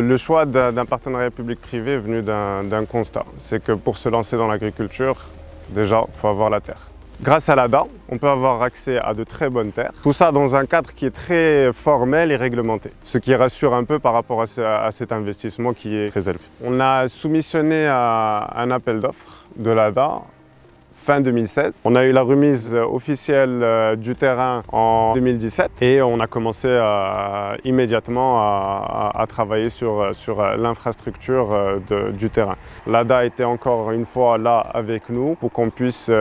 Le choix d'un partenariat public-privé est venu d'un constat. C'est que pour se lancer dans l'agriculture, déjà, il faut avoir la terre. Grâce à l'ADA, on peut avoir accès à de très bonnes terres. Tout ça dans un cadre qui est très formel et réglementé. Ce qui rassure un peu par rapport à cet investissement qui est très élevé. On a soumissionné à un appel d'offres de l'ADA fin 2016. On a eu la remise officielle du terrain en 2017 et on a commencé immédiatement à travailler sur l'infrastructure du terrain. L'ADA était encore une fois là avec nous pour qu'on puisse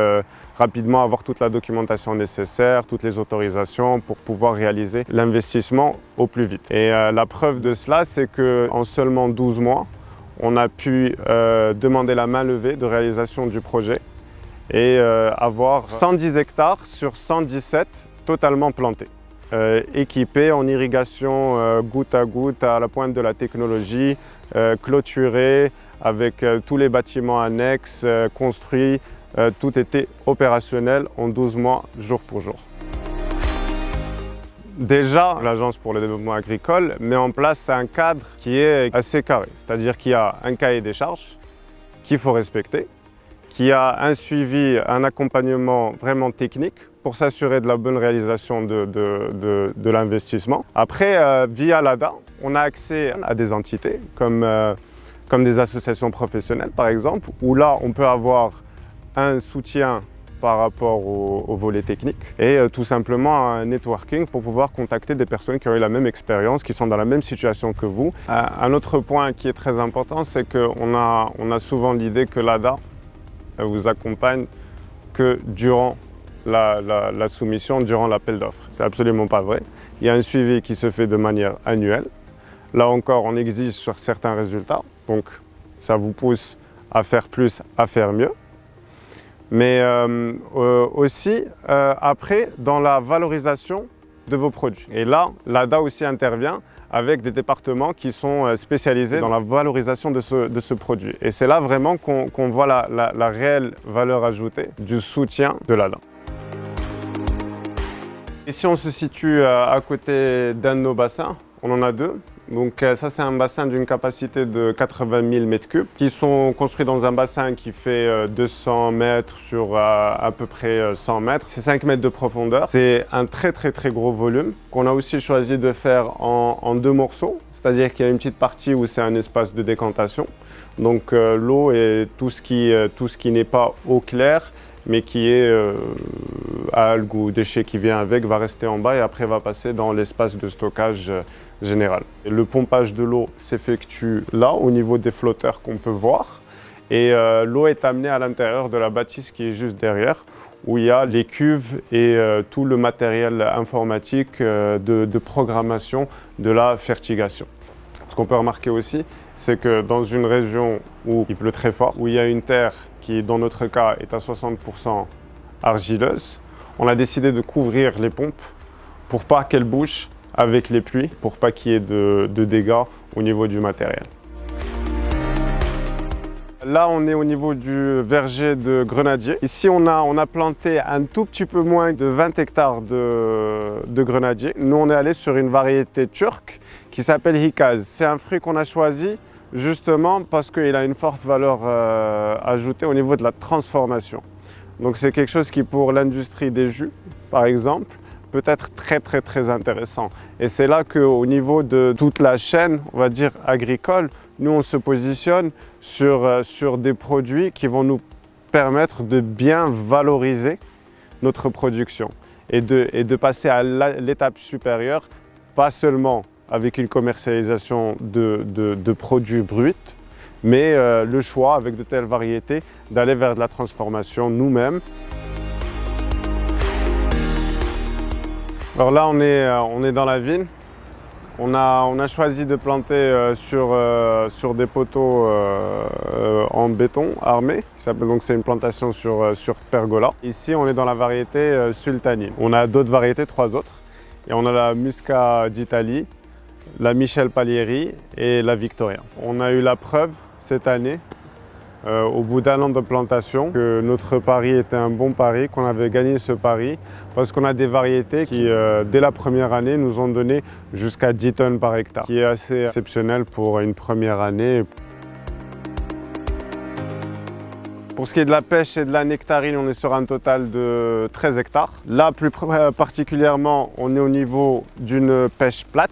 rapidement avoir toute la documentation nécessaire, toutes les autorisations pour pouvoir réaliser l'investissement au plus vite. Et la preuve de cela, c'est qu'en seulement 12 mois, on a pu demander la main levée de réalisation du projet et avoir 110 hectares sur 117 totalement plantés, équipés en irrigation goutte à goutte à la pointe de la technologie, clôturés avec tous les bâtiments annexes construits, tout était opérationnel en 12 mois, jour pour jour. Déjà, l'Agence pour le développement agricole met en place un cadre qui est assez carré, c'est-à-dire qu'il y a un cahier des charges qu'il faut respecter, qu'il y a un suivi, un accompagnement vraiment technique pour s'assurer de la bonne réalisation de l'investissement. Après, via l'ADA, on a accès à des entités comme des associations professionnelles par exemple, où là on peut avoir un soutien par rapport au volet technique et tout simplement un networking pour pouvoir contacter des personnes qui ont eu la même expérience, qui sont dans la même situation que vous. Un autre point qui est très important, c'est qu'on a souvent l'idée que l'ADA vous accompagne que durant la soumission, durant l'appel d'offres. C'est absolument pas vrai. Il y a un suivi qui se fait de manière annuelle. Là encore, on exige sur certains résultats, donc ça vous pousse à faire plus, à faire mieux. Mais aussi après dans la valorisation de vos produits. Et là, l'ADA aussi intervient avec des départements qui sont spécialisés dans la valorisation de ce produit. Et c'est là vraiment qu'on voit la réelle valeur ajoutée du soutien de l'ADA. Ici, on se situe à côté d'un de nos bassins. On en a deux. Donc ça, c'est un bassin d'une capacité de 80 000 m3 qui sont construits dans un bassin qui fait 200 mètres sur à peu près 100 mètres. C'est 5 mètres de profondeur. C'est un très gros volume qu'on a aussi choisi de faire en deux morceaux. C'est-à-dire qu'il y a une petite partie où c'est un espace de décantation. Donc l'eau et tout ce qui n'est pas eau claire, mais qui est algues ou déchets qui vient avec, va rester en bas et après va passer dans l'espace de stockage général. Et le pompage de l'eau s'effectue là, au niveau des flotteurs qu'on peut voir. Et l'eau est amenée à l'intérieur de la bâtisse qui est juste derrière, où il y a les cuves et tout le matériel informatique de programmation de la fertigation. Ce qu'on peut remarquer aussi, c'est que dans une région où il pleut très fort, où il y a une terre qui, dans notre cas, est à 60% argileuse, on a décidé de couvrir les pompes pour pas qu'elles bougent avec les pluies, pour pas qu'il y ait de dégâts au niveau du matériel. Là, on est au niveau du verger de grenadier. Ici, on a planté un tout petit peu moins de 20 hectares de grenadier. Nous, on est allé sur une variété turque qui s'appelle Hikaz. C'est un fruit qu'on a choisi justement parce qu'il a une forte valeur ajoutée au niveau de la transformation. Donc c'est quelque chose qui, pour l'industrie des jus, par exemple, peut être très intéressant. Et c'est là qu'au niveau de toute la chaîne, on va dire agricole, nous on se positionne sur des produits qui vont nous permettre de bien valoriser notre production et de passer à l'étape supérieure, pas seulement avec une commercialisation de produits bruts, mais le choix avec de telles variétés d'aller vers de la transformation nous-mêmes. Alors là, on est dans la vigne. On a choisi de planter sur des poteaux en béton armé. Donc c'est une plantation sur pergola. Ici, on est dans la variété sultanine. On a d'autres variétés, 3 autres. Et on a la Muscat d'Italie, la Michel Palieri et la Victoria. On a eu la preuve cette année au bout d'un an de plantation, que notre pari était un bon pari, qu'on avait gagné ce pari, parce qu'on a des variétés qui, dès la première année, nous ont donné jusqu'à 10 tonnes par hectare, qui est assez exceptionnel pour une première année. Pour ce qui est de la pêche et de la nectarine, on est sur un total de 13 hectares. Là, plus particulièrement, on est au niveau d'une pêche plate.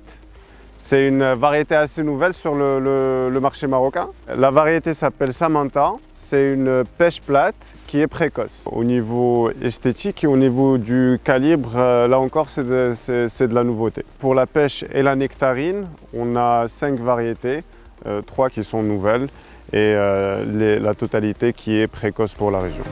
C'est une variété assez nouvelle sur le marché marocain. La variété s'appelle Samantha. C'est une pêche plate qui est précoce. Au niveau esthétique et au niveau du calibre, là encore, c'est de la nouveauté. Pour la pêche et la nectarine, on a 5 variétés, 3 qui sont nouvelles et la totalité qui est précoce pour la région.